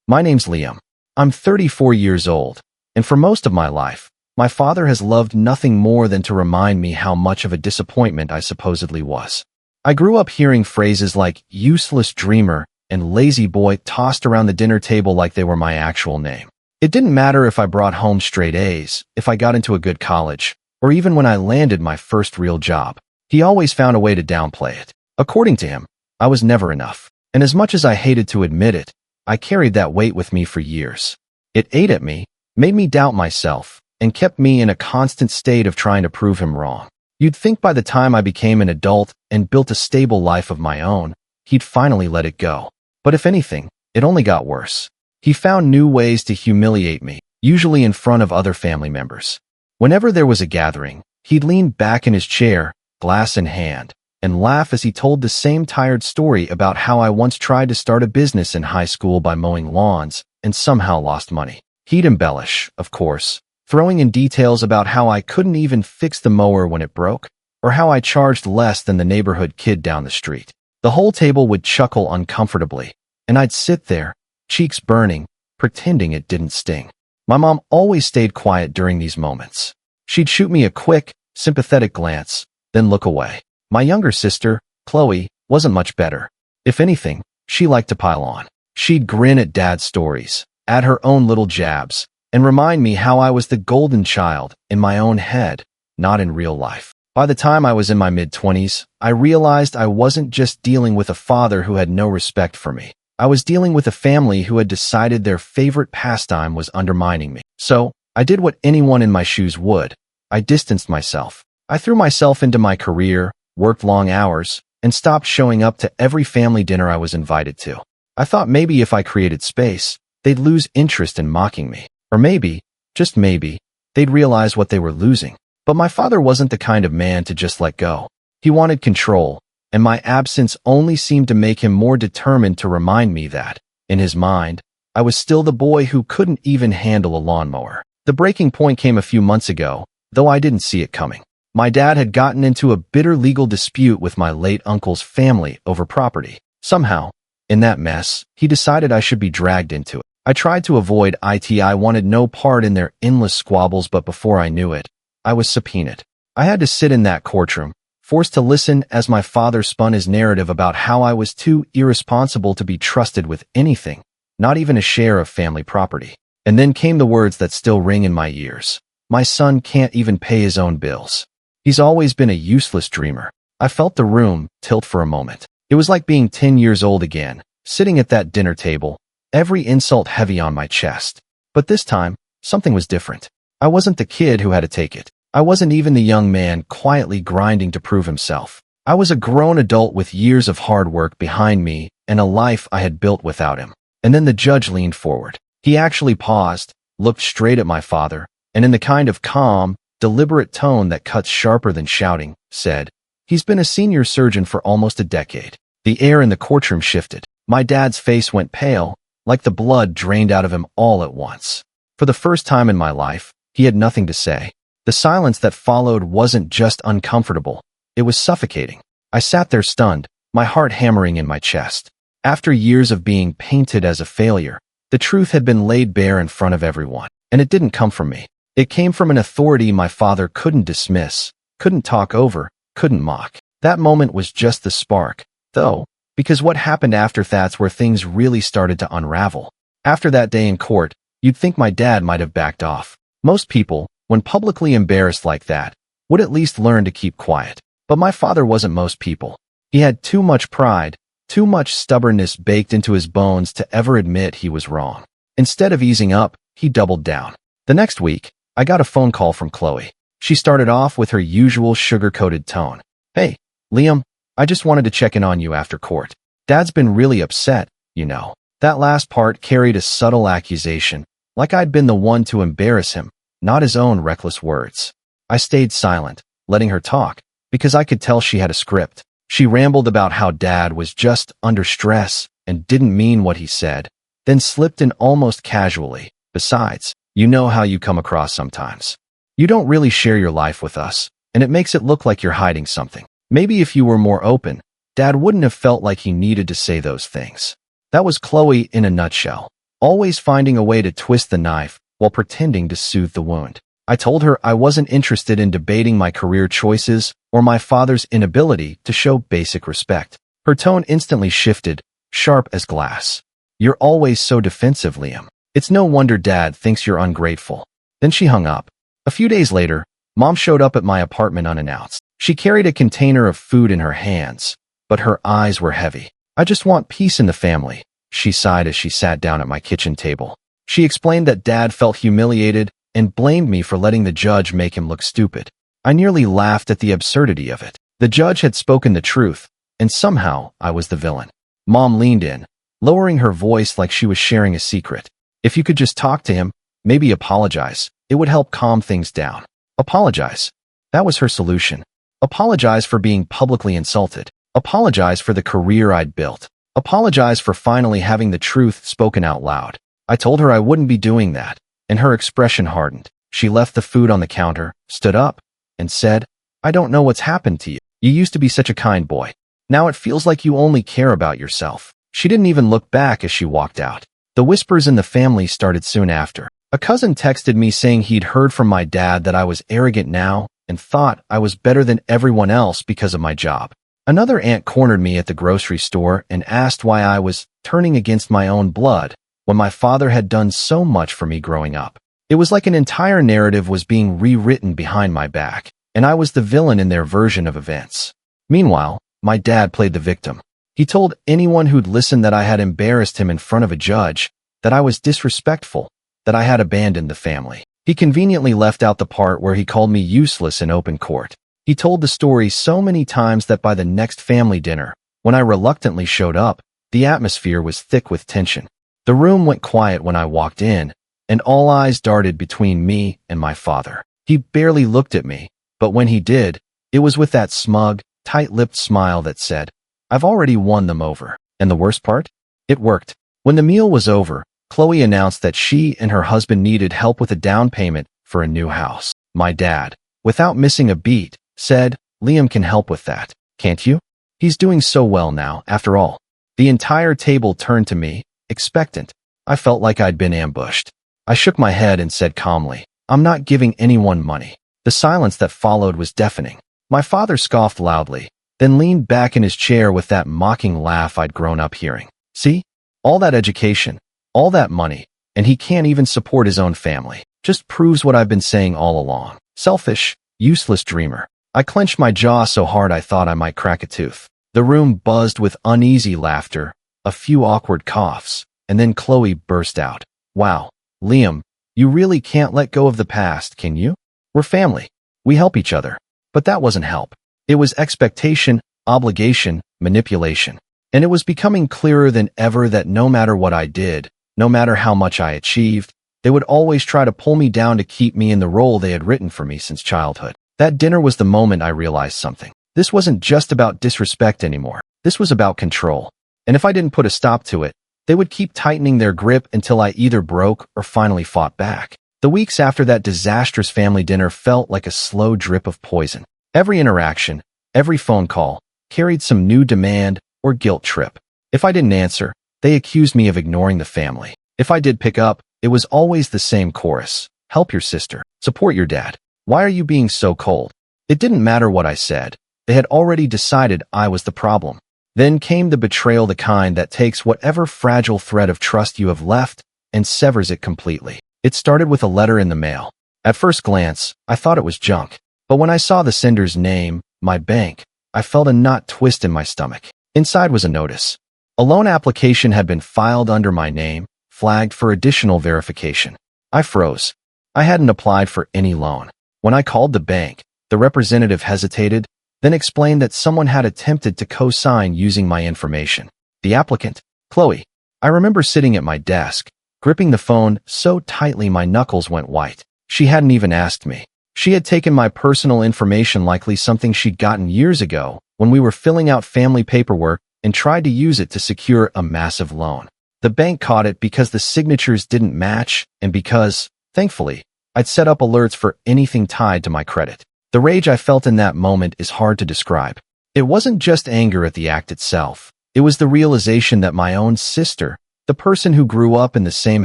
My name's Liam. I'm 34 years old, and for most of my life, my father has loved nothing more than to remind me how much of a disappointment I supposedly was. I grew up hearing phrases like useless dreamer and lazy boy tossed around the dinner table like they were my actual name. It didn't matter if I brought home straight A's, if I got into a good college, or even when I landed my first real job. He always found a way to downplay it. According to him, I was never enough. And as much as I hated to admit it, I carried that weight with me for years. It ate at me, made me doubt myself, and kept me in a constant state of trying to prove him wrong. You'd think by the time I became an adult and built a stable life of my own, he'd finally let it go. But if anything, it only got worse. He found new ways to humiliate me, usually in front of other family members. Whenever there was a gathering, he'd lean back in his chair, glass in hand, and laugh as he told the same tired story about how I once tried to start a business in high school by mowing lawns and somehow lost money. He'd embellish, of course, throwing in details about how I couldn't even fix the mower when it broke, or how I charged less than the neighborhood kid down the street. The whole table would chuckle uncomfortably, and I'd sit there, cheeks burning, pretending it didn't sting. My mom always stayed quiet during these moments. She'd shoot me a quick, sympathetic glance, then look away. My younger sister, Chloe, wasn't much better. If anything, she liked to pile on. She'd grin at Dad's stories, add her own little jabs, and remind me how I was the golden child in my own head, not in real life. By the time I was in my mid-20s, I realized I wasn't just dealing with a father who had no respect for me. I was dealing with a family who had decided their favorite pastime was undermining me. So, I did what anyone in my shoes would. I distanced myself. I threw myself into my career, worked long hours, and stopped showing up to every family dinner I was invited to. I thought maybe if I created space, they'd lose interest in mocking me. Or maybe, just maybe, they'd realize what they were losing. But my father wasn't the kind of man to just let go. He wanted control, and my absence only seemed to make him more determined to remind me that, in his mind, I was still the boy who couldn't even handle a lawnmower. The breaking point came a few months ago, though I didn't see it coming. My dad had gotten into a bitter legal dispute with my late uncle's family over property. Somehow, in that mess, he decided I should be dragged into it. I tried to avoid it. I wanted no part in their endless squabbles, but before I knew it, I was subpoenaed. I had to sit in that courtroom, forced to listen as my father spun his narrative about how I was too irresponsible to be trusted with anything, not even a share of family property. And then came the words that still ring in my ears. My son can't even pay his own bills. He's always been a useless dreamer. I felt the room tilt for a moment. It was like being 10 years old again, sitting at that dinner table, every insult heavy on my chest. But this time, something was different. I wasn't the kid who had to take it. I wasn't even the young man quietly grinding to prove himself. I was a grown adult with years of hard work behind me and a life I had built without him. And then the judge leaned forward. He actually paused, looked straight at my father, and in the kind of calm, deliberate tone that cuts sharper than shouting, said, "He's been a senior surgeon for almost a decade." The air in the courtroom shifted. My dad's face went pale, like the blood drained out of him all at once. For the first time in my life, he had nothing to say. The silence that followed wasn't just uncomfortable, it was suffocating. I sat there stunned, my heart hammering in my chest. After years of being painted as a failure, the truth had been laid bare in front of everyone, and it didn't come from me. It came from an authority my father couldn't dismiss, couldn't talk over, couldn't mock. That moment was just the spark, though, because what happened after that's where things really started to unravel. After that day in court, you'd think my dad might have backed off. Most people, when publicly embarrassed like that, would at least learn to keep quiet. But my father wasn't most people. He had too much pride, too much stubbornness baked into his bones to ever admit he was wrong. Instead of easing up, he doubled down. The next week, I got a phone call from Chloe. She started off with her usual sugar-coated tone. "Hey, Liam, I just wanted to check in on you after court. Dad's been really upset, you know." That last part carried a subtle accusation, like I'd been the one to embarrass him, not his own reckless words. I stayed silent, letting her talk, because I could tell she had a script. She rambled about how Dad was just under stress and didn't mean what he said, then slipped in almost casually, "Besides, you know how you come across sometimes. You don't really share your life with us, and it makes it look like you're hiding something. Maybe if you were more open, Dad wouldn't have felt like he needed to say those things." That was Chloe in a nutshell. always finding a way to twist the knife while pretending to soothe the wound. I told her I wasn't interested in debating my career choices or my father's inability to show basic respect. Her tone instantly shifted, sharp as glass. "You're always so defensive, Liam. It's no wonder Dad thinks you're ungrateful." Then she hung up. A few days later, Mom showed up at my apartment unannounced. She carried a container of food in her hands, but her eyes were heavy. "I just want peace in the family," she sighed as she sat down at my kitchen table. She explained that Dad felt humiliated and blamed me for letting the judge make him look stupid. I nearly laughed at the absurdity of it. The judge had spoken the truth, and somehow I was the villain. Mom leaned in, lowering her voice like she was sharing a secret. "If you could just talk to him, maybe apologize, it would help calm things down." Apologize. That was her solution. Apologize for being publicly insulted. Apologize for the career I'd built. Apologize for finally having the truth spoken out loud. I told her I wouldn't be doing that, and her expression hardened. She left the food on the counter, stood up, and said, "I don't know what's happened to you. You used to be such a kind boy. Now it feels like you only care about yourself." She didn't even look back as she walked out. The whispers in the family started soon after. A cousin texted me saying he'd heard from my dad that I was arrogant now and thought I was better than everyone else because of my job. Another aunt cornered me at the grocery store and asked why I was turning against my own blood when my father had done so much for me growing up. It was like an entire narrative was being rewritten behind my back, and I was the villain in their version of events. Meanwhile, my dad played the victim. He told anyone who'd listened that I had embarrassed him in front of a judge, that I was disrespectful, that I had abandoned the family. He conveniently left out the part where he called me useless in open court. He told the story so many times that by the next family dinner, when I reluctantly showed up, the atmosphere was thick with tension. The room went quiet when I walked in, and all eyes darted between me and my father. He barely looked at me, but when he did, it was with that smug, tight-lipped smile that said, "I've already won them over." And the worst part? It worked. When the meal was over, Chloe announced that she and her husband needed help with a down payment for a new house. My dad, without missing a beat, said, "Liam can help with that, can't you? He's doing so well now, after all." The entire table turned to me, expectant. I felt like I'd been ambushed. I shook my head and said calmly, "I'm not giving anyone money." The silence that followed was deafening. My father scoffed loudly, then leaned back in his chair with that mocking laugh I'd grown up hearing. "See? All that education, all that money, and he can't even support his own family. Just proves what I've been saying all along. Selfish, useless dreamer." I clenched my jaw so hard I thought I might crack a tooth. The room buzzed with uneasy laughter, a few awkward coughs, and then Chloe burst out. "Wow, Liam, you really can't let go of the past, can you? We're family. We help each other." But that wasn't help. It was expectation, obligation, manipulation. And it was becoming clearer than ever that no matter what I did, no matter how much I achieved, they would always try to pull me down to keep me in the role they had written for me since childhood. That dinner was the moment I realized something. This wasn't just about disrespect anymore. This was about control. And if I didn't put a stop to it, they would keep tightening their grip until I either broke or finally fought back. The weeks after that disastrous family dinner felt like a slow drip of poison. Every interaction, every phone call, carried some new demand or guilt trip. If I didn't answer, they accused me of ignoring the family. If I did pick up, it was always the same chorus. "Help your sister. Support your dad. Why are you being so cold?" It didn't matter what I said. They had already decided I was the problem. Then came the betrayal, the kind that takes whatever fragile thread of trust you have left and severs it completely. It started with a letter in the mail. At first glance, I thought it was junk. But when I saw the sender's name, my bank, I felt a knot twist in my stomach. Inside was a notice. A loan application had been filed under my name, flagged for additional verification. I froze. I hadn't applied for any loan. When I called the bank, the representative hesitated, then explained that someone had attempted to co-sign using my information. The applicant, Chloe. I remember sitting at my desk, gripping the phone so tightly my knuckles went white. She hadn't even asked me. She had taken my personal information, likely something she'd gotten years ago when we were filling out family paperwork, and tried to use it to secure a massive loan. The bank caught it because the signatures didn't match and because, thankfully, I'd set up alerts for anything tied to my credit. The rage I felt in that moment is hard to describe. It wasn't just anger at the act itself. It was the realization that my own sister, The person who grew up in the same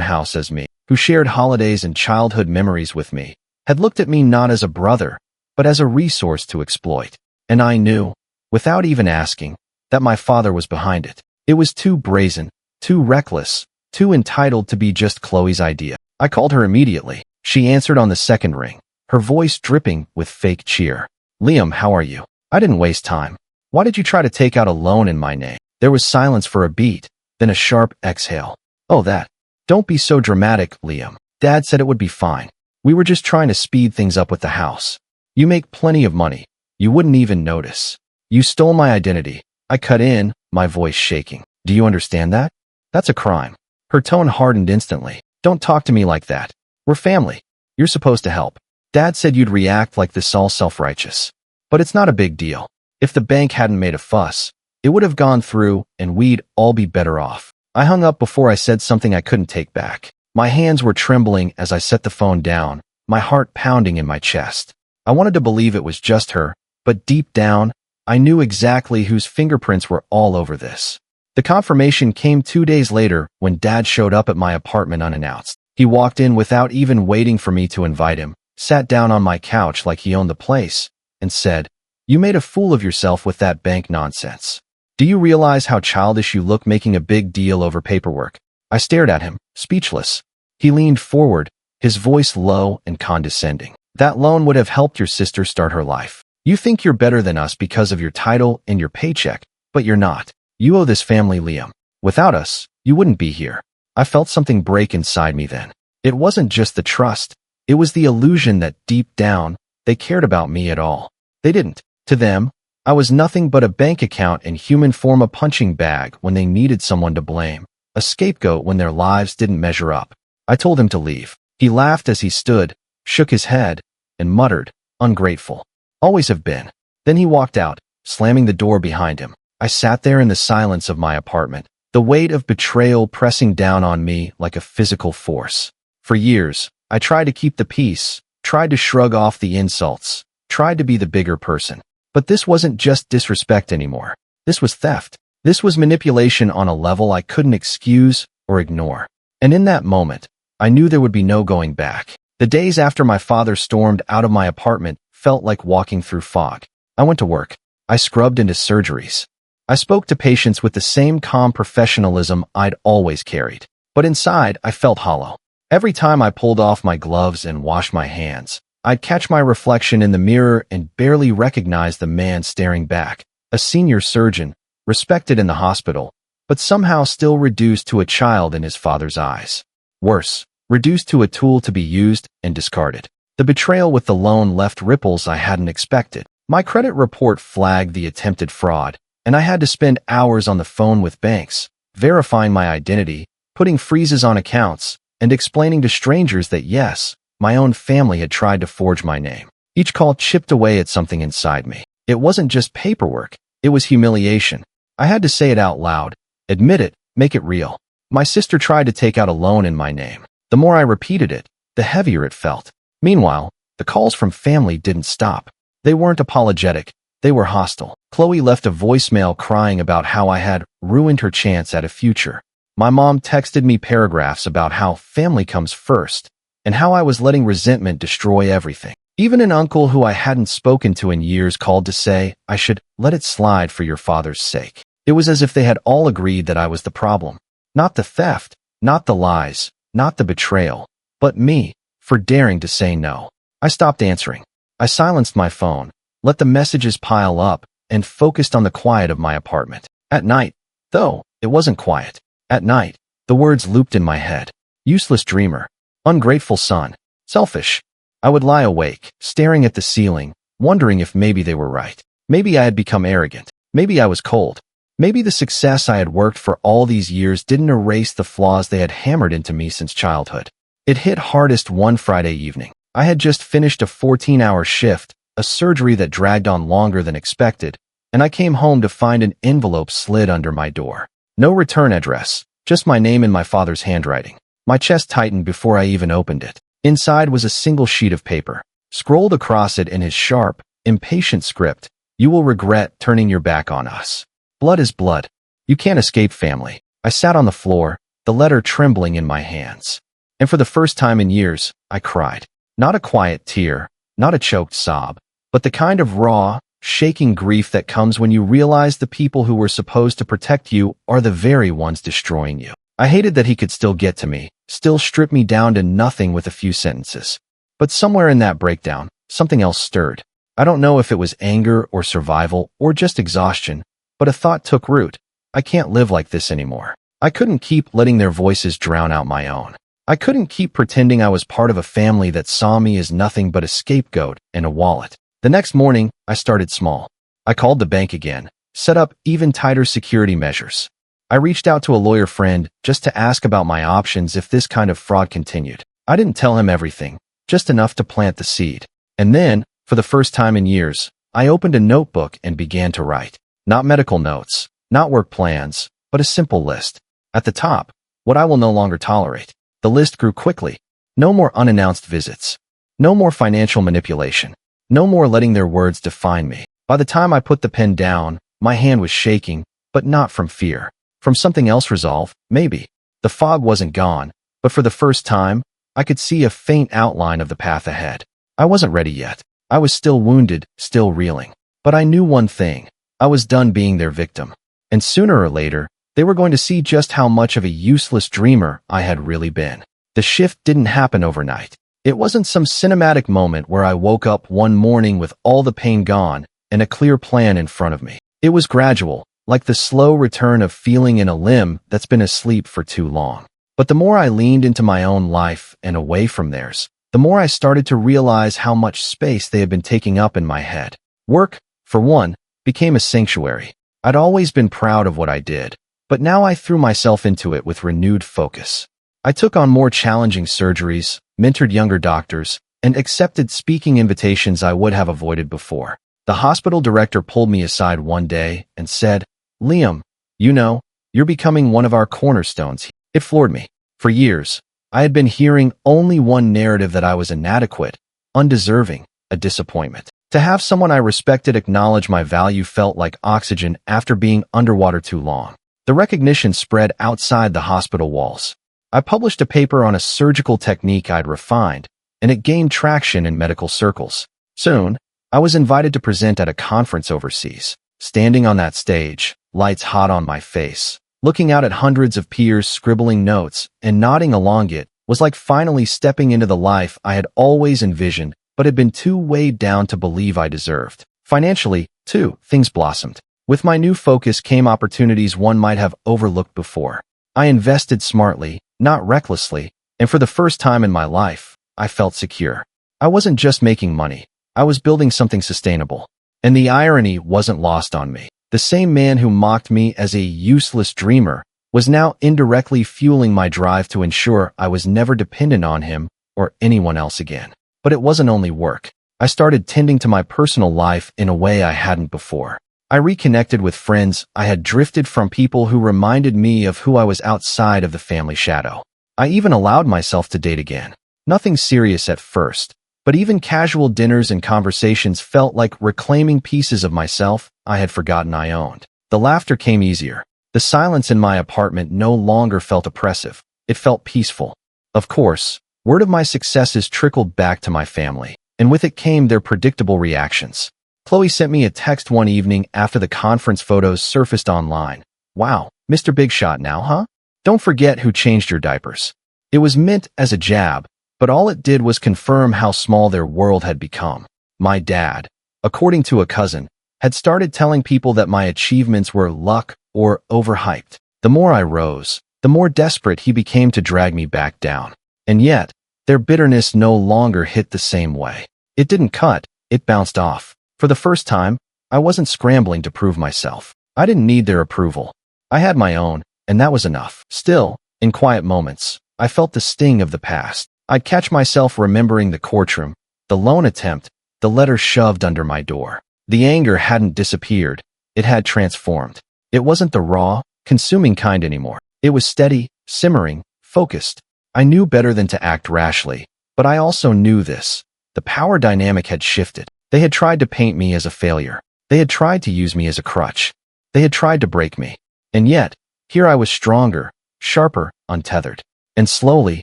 house as me, who shared holidays and childhood memories with me, had looked at me not as a brother, but as a resource to exploit. And I knew, without even asking, that my father was behind it. It was too brazen, too reckless, too entitled to be just Chloe's idea. I called her immediately. She answered on the second ring, her voice dripping with fake cheer. Liam, how are you? I didn't waste time. Why did you try to take out a loan in my name? There was silence for a beat, then a sharp exhale. Oh, that. Don't be so dramatic, Liam. Dad said it would be fine. We were just trying to speed things up with the house. You make plenty of money. You wouldn't even notice. You stole my identity. I cut in, my voice shaking. Do you understand that? That's a crime. Her tone hardened instantly. Don't talk to me like that. We're family. You're supposed to help. Dad said you'd react like this all self-righteous. But it's not a big deal. If the bank hadn't made a fuss, it would have gone through and we'd all be better off. I hung up before I said something I couldn't take back. My hands were trembling as I set the phone down, my heart pounding in my chest. I wanted to believe it was just her, but deep down, I knew exactly whose fingerprints were all over this. The confirmation came 2 days later when Dad showed up at my apartment unannounced. He walked in without even waiting for me to invite him, sat down on my couch like he owned the place, and said, "You made a fool of yourself with that bank nonsense. Do you realize how childish you look making a big deal over paperwork?" I stared at him, speechless. He leaned forward, his voice low and condescending. "That loan would have helped your sister start her life. You think you're better than us because of your title and your paycheck, but you're not. You owe this family, Liam. Without us, you wouldn't be here." I felt something break inside me then. It wasn't just the trust. It was the illusion that deep down, they cared about me at all. They didn't. To them, I was nothing but a bank account in human form, a punching bag when they needed someone to blame, a scapegoat when their lives didn't measure up. I told him to leave. He laughed as he stood, shook his head, and muttered, "Ungrateful. Always have been." Then he walked out, slamming the door behind him. I sat there in the silence of my apartment, the weight of betrayal pressing down on me like a physical force. For years, I tried to keep the peace, tried to shrug off the insults, tried to be the bigger person. But this wasn't just disrespect anymore. This was theft. This was manipulation on a level I couldn't excuse or ignore. And in that moment, I knew there would be no going back. The days after my father stormed out of my apartment felt like walking through fog. I went to work. I scrubbed into surgeries. I spoke to patients with the same calm professionalism I'd always carried. But inside, I felt hollow. Every time I pulled off my gloves and washed my hands, I'd catch my reflection in the mirror and barely recognize the man staring back, a senior surgeon, respected in the hospital, but somehow still reduced to a child in his father's eyes. Worse, reduced to a tool to be used and discarded. The betrayal with the loan left ripples I hadn't expected. My credit report flagged the attempted fraud, and I had to spend hours on the phone with banks, verifying my identity, putting freezes on accounts, and explaining to strangers that yes, my own family had tried to forge my name. Each call chipped away at something inside me. It wasn't just paperwork, it was humiliation. I had to say it out loud, admit it, make it real. My sister tried to take out a loan in my name. The more I repeated it, the heavier it felt. Meanwhile, the calls from family didn't stop. They weren't apologetic, they were hostile. Chloe left a voicemail crying about how I had ruined her chance at a future. My mom texted me paragraphs about how family comes first, and how I was letting resentment destroy everything. Even an uncle who I hadn't spoken to in years called to say I should let it slide for your father's sake. It was as if they had all agreed that I was the problem. Not the theft, not the lies, not the betrayal, but me, for daring to say no. I stopped answering. I silenced my phone, let the messages pile up, and focused on the quiet of my apartment. At night, though, it wasn't quiet. At night, the words looped in my head. Useless dreamer. Ungrateful son. Selfish. I would lie awake, staring at the ceiling, wondering if maybe they were right. Maybe I had become arrogant. Maybe I was cold. Maybe the success I had worked for all these years didn't erase the flaws they had hammered into me since childhood. It hit hardest one Friday evening. I had just finished a 14-hour shift, a surgery that dragged on longer than expected, and I came home to find an envelope slid under my door. No return address, just my name in my father's handwriting. My chest tightened before I even opened it. Inside was a single sheet of paper. Scrolled across it in his sharp, impatient script, "You will regret turning your back on us. Blood is blood. You can't escape family." I sat on the floor, the letter trembling in my hands. And for the first time in years, I cried. Not a quiet tear, not a choked sob, but the kind of raw, shaking grief that comes when you realize the people who were supposed to protect you are the very ones destroying you. I hated that he could still get to me, still strip me down to nothing with a few sentences. But somewhere in that breakdown, something else stirred. I don't know if it was anger or survival or just exhaustion, but a thought took root. I can't live like this anymore. I couldn't keep letting their voices drown out my own. I couldn't keep pretending I was part of a family that saw me as nothing but a scapegoat and a wallet. The next morning, I started small. I called the bank again, set up even tighter security measures. I reached out to a lawyer friend just to ask about my options if this kind of fraud continued. I didn't tell him everything, just enough to plant the seed. And then, for the first time in years, I opened a notebook and began to write. Not medical notes, not work plans, but a simple list. At the top, what I will no longer tolerate. The list grew quickly. No more unannounced visits. No more financial manipulation. No more letting their words define me. By the time I put the pen down, my hand was shaking, but not from fear. From something else resolve, maybe. The fog wasn't gone, but for the first time, I could see a faint outline of the path ahead. I wasn't ready yet. I was still wounded, still reeling. But I knew one thing. I was done being their victim. And sooner or later, they were going to see just how much of a useless dreamer I had really been. The shift didn't happen overnight. It wasn't some cinematic moment where I woke up one morning with all the pain gone and a clear plan in front of me. It was gradual, like the slow return of feeling in a limb that's been asleep for too long. But the more I leaned into my own life and away from theirs, the more I started to realize how much space they had been taking up in my head. Work, for one, became a sanctuary. I'd always been proud of what I did, but now I threw myself into it with renewed focus. I took on more challenging surgeries, mentored younger doctors, and accepted speaking invitations I would have avoided before. The hospital director pulled me aside one day and said, "Liam, you're becoming one of our cornerstones." It floored me. For years, I had been hearing only one narrative: that I was inadequate, undeserving, a disappointment. To have someone I respected acknowledge my value felt like oxygen after being underwater too long. The recognition spread outside the hospital walls. I published a paper on a surgical technique I'd refined, and it gained traction in medical circles. Soon, I was invited to present at a conference overseas. Standing on that stage, lights hot on my face, looking out at hundreds of peers scribbling notes and nodding along it, was like finally stepping into the life I had always envisioned but had been too weighed down to believe I deserved. Financially, too, things blossomed. With my new focus came opportunities one might have overlooked before. I invested smartly, not recklessly, and for the first time in my life, I felt secure. I wasn't just making money. I was building something sustainable. And the irony wasn't lost on me. The same man who mocked me as a useless dreamer was now indirectly fueling my drive to ensure I was never dependent on him or anyone else again. But it wasn't only work. I started tending to my personal life in a way I hadn't before. I reconnected with friends I had drifted from, people who reminded me of who I was outside of the family shadow. I even allowed myself to date again. Nothing serious at first, but even casual dinners and conversations felt like reclaiming pieces of myself I had forgotten I owned. The laughter came easier. The silence in my apartment no longer felt oppressive. It felt peaceful. Of course, word of my successes trickled back to my family, and with it came their predictable reactions. Chloe sent me a text one evening after the conference photos surfaced online. "Wow, Mr. Big Shot now, huh? Don't forget who changed your diapers." It was meant as a jab, but all it did was confirm how small their world had become. My dad, according to a cousin, had started telling people that my achievements were luck or overhyped. The more I rose, the more desperate he became to drag me back down. And yet, their bitterness no longer hit the same way. It didn't cut, it bounced off. For the first time, I wasn't scrambling to prove myself. I didn't need their approval. I had my own, and that was enough. Still, in quiet moments, I felt the sting of the past. I'd catch myself remembering the courtroom, the loan attempt, the letter shoved under my door. The anger hadn't disappeared. It had transformed. It wasn't the raw, consuming kind anymore. It was steady, simmering, focused. I knew better than to act rashly, but I also knew this. The power dynamic had shifted. They had tried to paint me as a failure. They had tried to use me as a crutch. They had tried to break me. And yet, here I was, stronger, sharper, untethered. And slowly,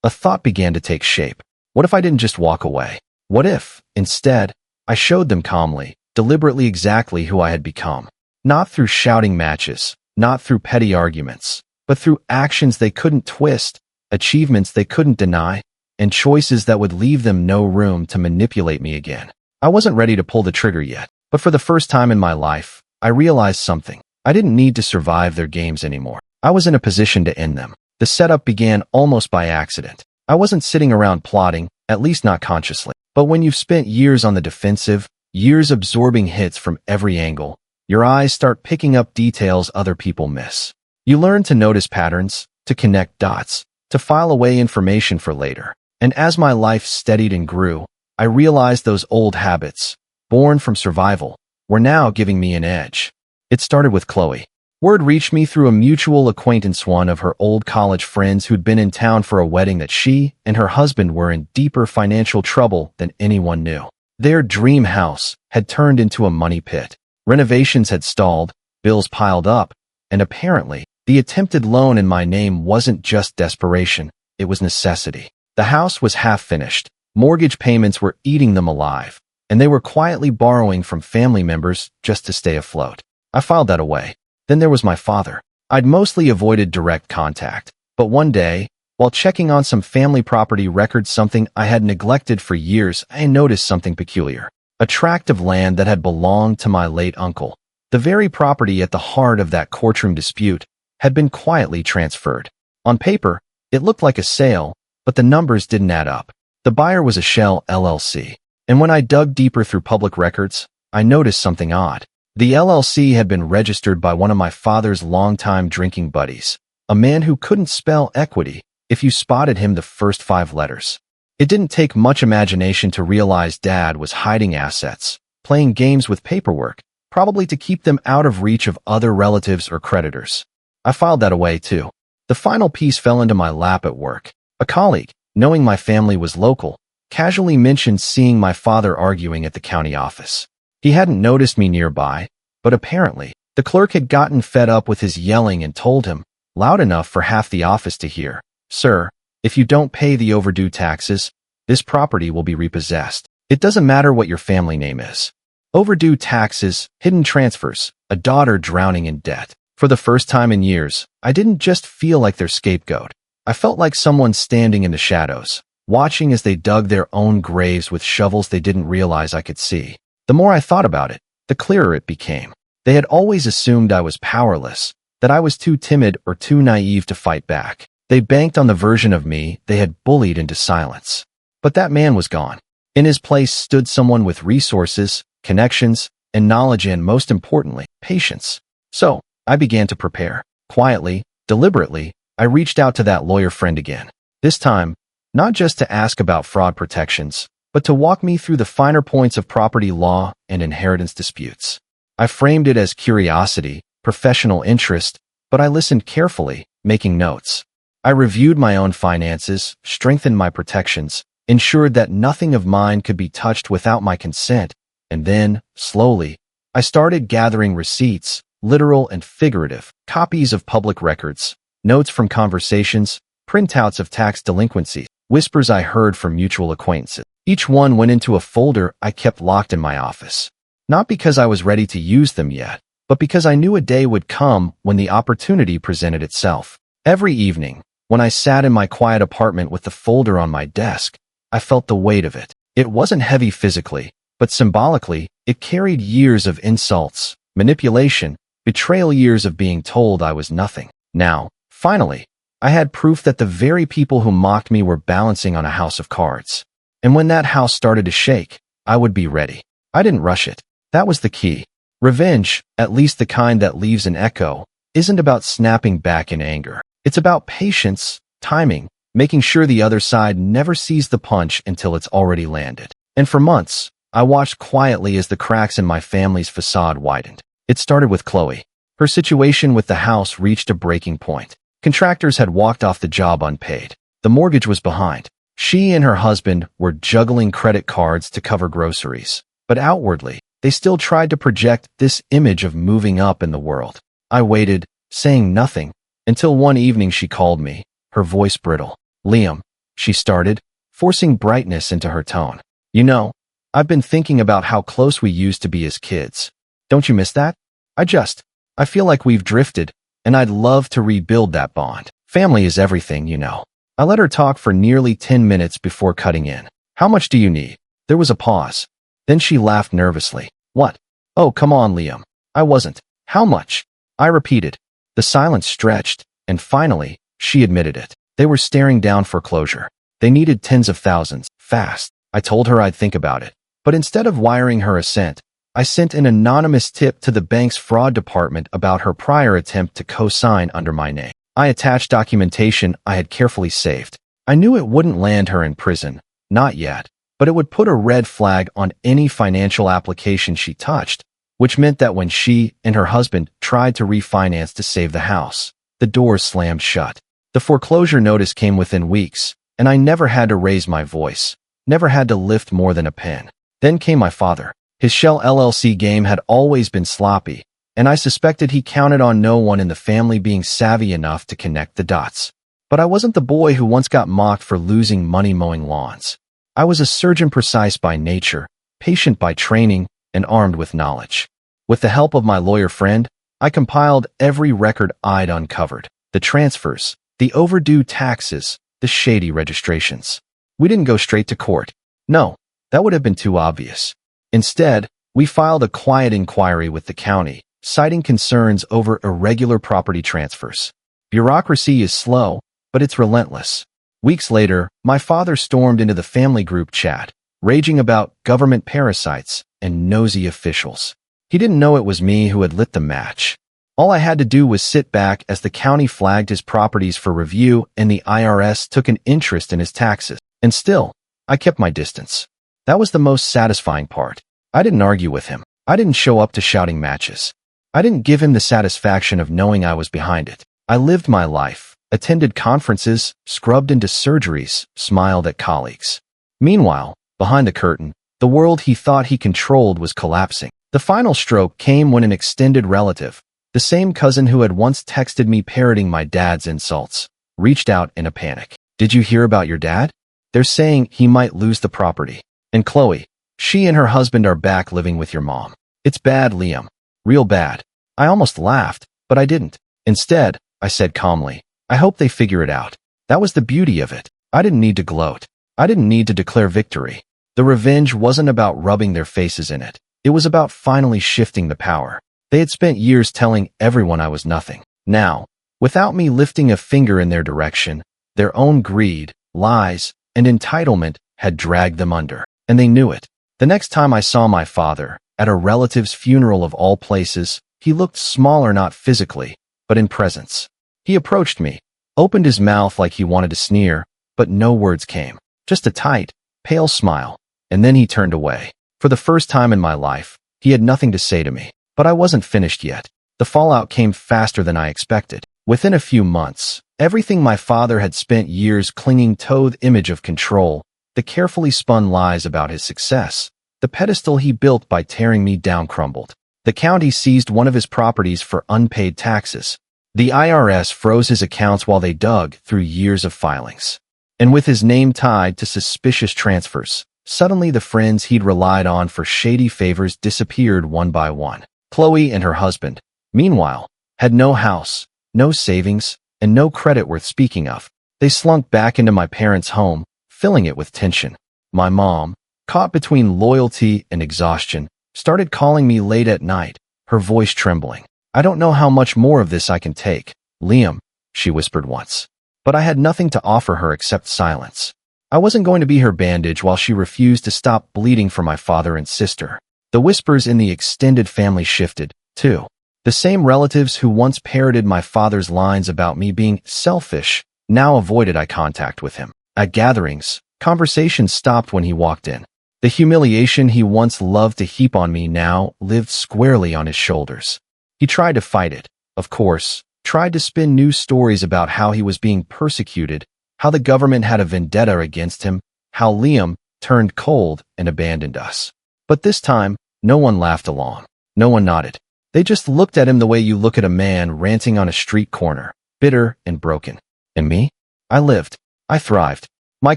a thought began to take shape. What if I didn't just walk away? What if, instead, I showed them calmly, deliberately exactly who I had become? Not through shouting matches, not through petty arguments, but through actions they couldn't twist, achievements they couldn't deny, and choices that would leave them no room to manipulate me again. I wasn't ready to pull the trigger yet, but for the first time in my life, I realized something. I didn't need to survive their games anymore. I was in a position to end them. The setup began almost by accident. I wasn't sitting around plotting, at least not consciously. But when you've spent years on the defensive, years absorbing hits from every angle, your eyes start picking up details other people miss. You learn to notice patterns, to connect dots, to file away information for later. And as my life steadied and grew, I realized those old habits, born from survival, were now giving me an edge. It started with Chloe. Word reached me through a mutual acquaintance, one of her old college friends who'd been in town for a wedding that she and her husband were in deeper financial trouble than anyone knew. Their dream house had turned into a money pit. Renovations had stalled, bills piled up, and apparently, the attempted loan in my name wasn't just desperation, it was necessity. The house was half finished, mortgage payments were eating them alive, and they were quietly borrowing from family members just to stay afloat. I filed that away. Then there was my father. I'd mostly avoided direct contact, but one day, while checking on some family property records, something I had neglected for years, I noticed something peculiar. A tract of land that had belonged to my late uncle. The very property at the heart of that courtroom dispute had been quietly transferred. On paper, it looked like a sale, but the numbers didn't add up. The buyer was a shell LLC, and when I dug deeper through public records, I noticed something odd. The LLC had been registered by one of my father's longtime drinking buddies, a man who couldn't spell equity if you spotted him the first 5 letters. It didn't take much imagination to realize Dad was hiding assets, playing games with paperwork, probably to keep them out of reach of other relatives or creditors. I filed that away too. The final piece fell into my lap at work. A colleague, knowing my family was local, casually mentioned seeing my father arguing at the county office. He hadn't noticed me nearby, but apparently, the clerk had gotten fed up with his yelling and told him, loud enough for half the office to hear, "Sir, if you don't pay the overdue taxes, this property will be repossessed. It doesn't matter what your family name is." Overdue taxes, hidden transfers, a daughter drowning in debt. For the first time in years, I didn't just feel like their scapegoat. I felt like someone standing in the shadows, watching as they dug their own graves with shovels they didn't realize I could see. The more I thought about it, the clearer it became. They had always assumed I was powerless, that I was too timid or too naive to fight back. They banked on the version of me they had bullied into silence. But that man was gone. In his place stood someone with resources, connections, and knowledge, and most importantly, patience. So, I began to prepare. Quietly, deliberately, I reached out to that lawyer friend again. This time, not just to ask about fraud protections, but to walk me through the finer points of property law and inheritance disputes. I framed it as curiosity, professional interest, but I listened carefully, making notes. I reviewed my own finances, strengthened my protections, ensured that nothing of mine could be touched without my consent, and then, slowly, I started gathering receipts, literal and figurative, copies of public records, notes from conversations, printouts of tax delinquencies, whispers I heard from mutual acquaintances. Each one went into a folder I kept locked in my office. Not because I was ready to use them yet, but because I knew a day would come when the opportunity presented itself. Every evening, when I sat in my quiet apartment with the folder on my desk, I felt the weight of it. It wasn't heavy physically, but symbolically, it carried years of insults, manipulation, betrayal, years of being told I was nothing. Now, finally, I had proof that the very people who mocked me were balancing on a house of cards. And when that house started to shake, I would be ready. I didn't rush it. That was the key. Revenge, at least the kind that leaves an echo, isn't about snapping back in anger. It's about patience, timing, making sure the other side never sees the punch until it's already landed. And for months, I watched quietly as the cracks in my family's facade widened. It started with Chloe. Her situation with the house reached a breaking point. Contractors had walked off the job unpaid. The mortgage was behind. She and her husband were juggling credit cards to cover groceries. But outwardly, they still tried to project this image of moving up in the world. I waited, saying nothing, until one evening she called me, her voice brittle. Liam, she started, forcing brightness into her tone. You know, I've been thinking about how close we used to be as kids. Don't you miss that? I feel like we've drifted, and I'd love to rebuild that bond. Family is everything, you know. I let her talk for nearly 10 minutes before cutting in. How much do you need? There was a pause. Then she laughed nervously. What? Oh, come on, Liam. I wasn't. How much? I repeated. The silence stretched, and finally, she admitted it. They were staring down foreclosure. They needed tens of thousands, fast. I told her I'd think about it. But instead of wiring her a cent, I sent an anonymous tip to the bank's fraud department about her prior attempt to co-sign under my name. I attached documentation I had carefully saved. I knew it wouldn't land her in prison, not yet, but it would put a red flag on any financial application she touched, which meant that when she and her husband tried to refinance to save the house, the doors slammed shut. The foreclosure notice came within weeks, and I never had to raise my voice, never had to lift more than a pen. Then came my father. His Shell LLC game had always been sloppy, and I suspected he counted on no one in the family being savvy enough to connect the dots. But I wasn't the boy who once got mocked for losing money mowing lawns. I was a surgeon precise by nature, patient by training, and armed with knowledge. With the help of my lawyer friend, I compiled every record I'd uncovered. The transfers, the overdue taxes, the shady registrations. We didn't go straight to court. No, that would have been too obvious. Instead, we filed a quiet inquiry with the county, citing concerns over irregular property transfers. Bureaucracy is slow, but it's relentless. Weeks later, my father stormed into the family group chat, raging about government parasites and nosy officials. He didn't know it was me who had lit the match. All I had to do was sit back as the county flagged his properties for review and the IRS took an interest in his taxes. And still, I kept my distance. That was the most satisfying part. I didn't argue with him. I didn't show up to shouting matches. I didn't give him the satisfaction of knowing I was behind it. I lived my life, attended conferences, scrubbed into surgeries, smiled at colleagues. Meanwhile, behind the curtain, the world he thought he controlled was collapsing. The final stroke came when an extended relative, the same cousin who had once texted me parroting my dad's insults, reached out in a panic. Did you hear about your dad? They're saying he might lose the property. And Chloe, she and her husband are back living with your mom. It's bad, Liam. Real bad. I almost laughed, but I didn't. Instead, I said calmly, I hope they figure it out. That was the beauty of it. I didn't need to gloat. I didn't need to declare victory. The revenge wasn't about rubbing their faces in it. It was about finally shifting the power. They had spent years telling everyone I was nothing. Now, without me lifting a finger in their direction, their own greed, lies, and entitlement had dragged them under. And they knew it. The next time I saw my father, at a relative's funeral of all places, he looked smaller not physically, but in presence. He approached me, opened his mouth like he wanted to sneer, but no words came. Just a tight, pale smile, and then he turned away. For the first time in my life, he had nothing to say to me. But I wasn't finished yet. The fallout came faster than I expected. Within a few months, everything my father had spent years clinging to, the image of control, the carefully spun lies about his success, the pedestal he built by tearing me down crumbled. The county seized one of his properties for unpaid taxes. The IRS froze his accounts while they dug through years of filings. And with his name tied to suspicious transfers, suddenly the friends he'd relied on for shady favors disappeared one by one. Chloe and her husband, meanwhile, had no house, no savings, and no credit worth speaking of. They slunk back into my parents' home, filling it with tension. My mom, caught between loyalty and exhaustion, started calling me late at night, her voice trembling. I don't know how much more of this I can take, Liam, she whispered once. But I had nothing to offer her except silence. I wasn't going to be her bandage while she refused to stop bleeding for my father and sister. The whispers in the extended family shifted, too. The same relatives who once parroted my father's lines about me being selfish now avoided eye contact with him. At gatherings, conversations stopped when he walked in. The humiliation he once loved to heap on me now lived squarely on his shoulders. He tried to fight it, of course, tried to spin new stories about how he was being persecuted, how the government had a vendetta against him, how Liam turned cold and abandoned us. But this time, no one laughed along. No one nodded. They just looked at him the way you look at a man ranting on a street corner, bitter and broken. And me? I lived. I thrived. My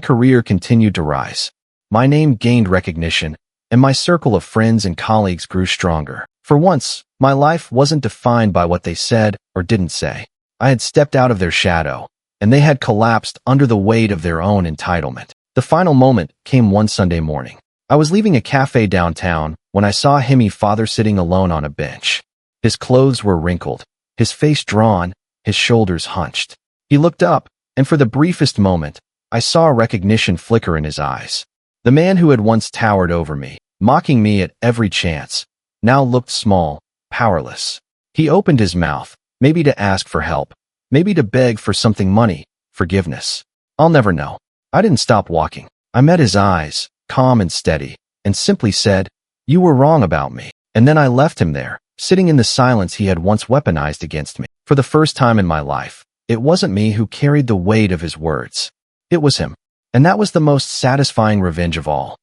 career continued to rise. My name gained recognition, and my circle of friends and colleagues grew stronger. For once, my life wasn't defined by what they said or didn't say. I had stepped out of their shadow, and they had collapsed under the weight of their own entitlement. The final moment came one Sunday morning. I was leaving a cafe downtown when I saw Himmy father sitting alone on a bench. His clothes were wrinkled, his face drawn, his shoulders hunched. He looked up, and for the briefest moment, I saw recognition flicker in his eyes. The man who had once towered over me, mocking me at every chance, now looked small, powerless. He opened his mouth, maybe to ask for help, maybe to beg for something: money, forgiveness. I'll never know. I didn't stop walking. I met his eyes, calm and steady, and simply said, "You were wrong about me." And then I left him there, sitting in the silence he had once weaponized against me. For the first time in my life, it wasn't me who carried the weight of his words. It was him. And that was the most satisfying revenge of all.